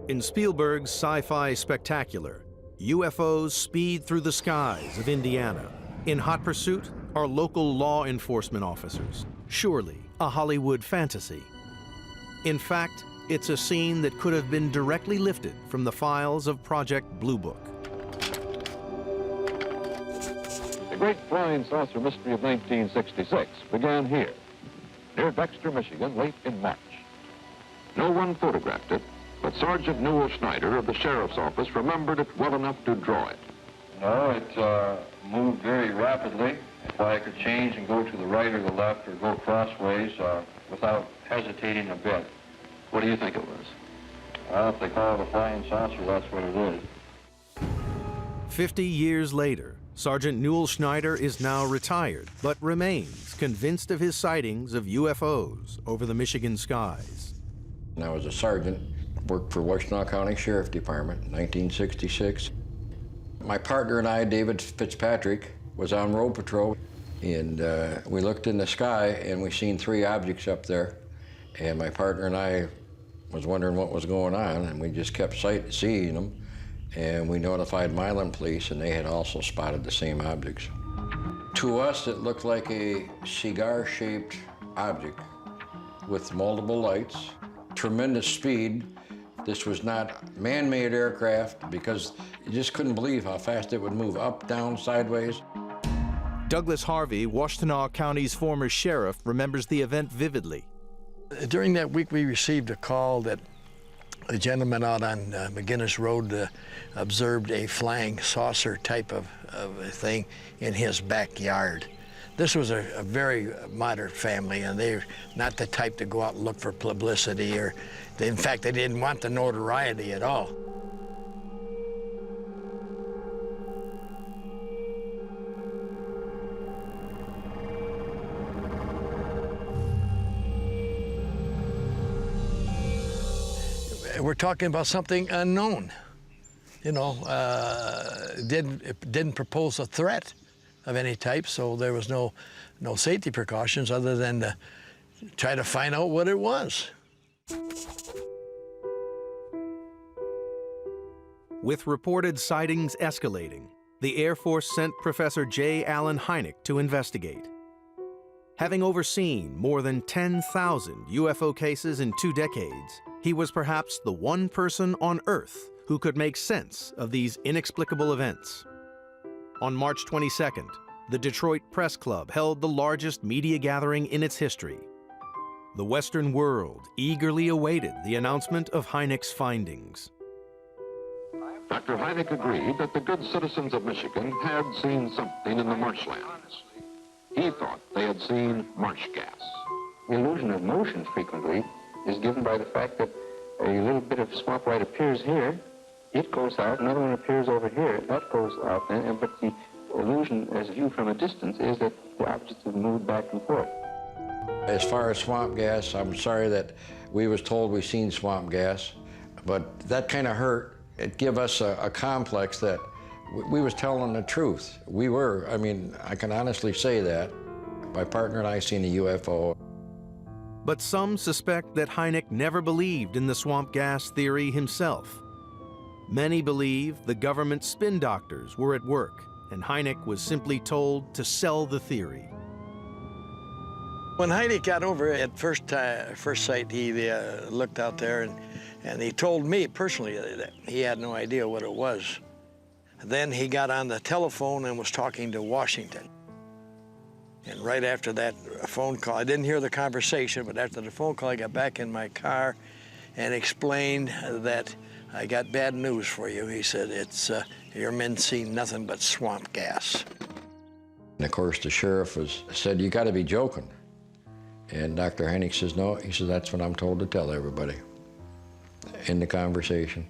In Spielberg's sci-fi spectacular, UFOs speed through the skies of Indiana. In hot pursuit are local law enforcement officers. Surely a Hollywood fantasy. In fact, it's a scene that could have been directly lifted from the files of Project Blue Book. The great flying saucer mystery of 1966 began here, near Dexter, Michigan, late in March. No one photographed it, but Sergeant Newell Schneider of the Sheriff's Office remembered it well enough to draw it. No, it moved very rapidly. If I could change and go to the right or the left or go crossways without hesitating a bit. What do you think it was? Well, if they call it a flying saucer, that's what it is. 50 years later, Sergeant Newell Schneider is now retired, but remains convinced of his sightings of UFOs over the Michigan skies. I was a sergeant, worked for Washtenaw County Sheriff Department in 1966. My partner and I, David Fitzpatrick, was on road patrol, and we looked in the sky and we seen 3 objects up there, and my partner and I was wondering what was going on, and we just kept seeing them, and we notified Milan Police, and they had also spotted the same objects. To us, it looked like a cigar-shaped object with multiple lights, tremendous speed. This was not man-made aircraft because you just couldn't believe how fast it would move up, down, sideways. Douglas Harvey, Washtenaw County's former sheriff, remembers the event vividly. During that week, we received a call that a gentleman out on McGinnis Road observed a flying saucer type of a thing in his backyard. This was a very moderate family, and they're not the type to go out and look for publicity, or in fact, they didn't want the notoriety at all. We're talking about something unknown. You know, didn't propose a threat of any type, so there was no safety precautions other than to try to find out what it was. With reported sightings escalating, the Air Force sent Professor J. Allen Hynek to investigate. Having overseen more than 10,000 UFO cases in 2 decades, he was perhaps the one person on Earth who could make sense of these inexplicable events. On March 22nd, the Detroit Press Club held the largest media gathering in its history. The Western world eagerly awaited the announcement of Hynek's findings. Dr. Hynek agreed that the good citizens of Michigan had seen something in the marshlands. He thought they had seen marsh gas. The illusion of motion frequently is given by the fact that a little bit of swamp light appears here, it goes out, another one appears over here, that goes out, but the illusion as viewed from a distance is that the objects have moved back and forth. As far as swamp gas, I'm sorry that we was told we seen swamp gas, but that kind of hurt. It gave us a complex that we was telling the truth. We were, I mean, I can honestly say that. My partner and I seen a UFO. But some suspect that Hynek never believed in the swamp gas theory himself. Many believe the government spin doctors were at work, and Hynek was simply told to sell the theory. When Hynek got over at first sight, he looked out there and he told me personally that he had no idea what it was. Then he got on the telephone and was talking to Washington. And right after that phone call, I didn't hear the conversation, but after the phone call, I got back in my car and explained that I got bad news for you. He said, your men see nothing but swamp gas. And of course, the sheriff said, you gotta be joking. And Dr. Hynek says, no, he says, that's what I'm told to tell everybody. In the conversation.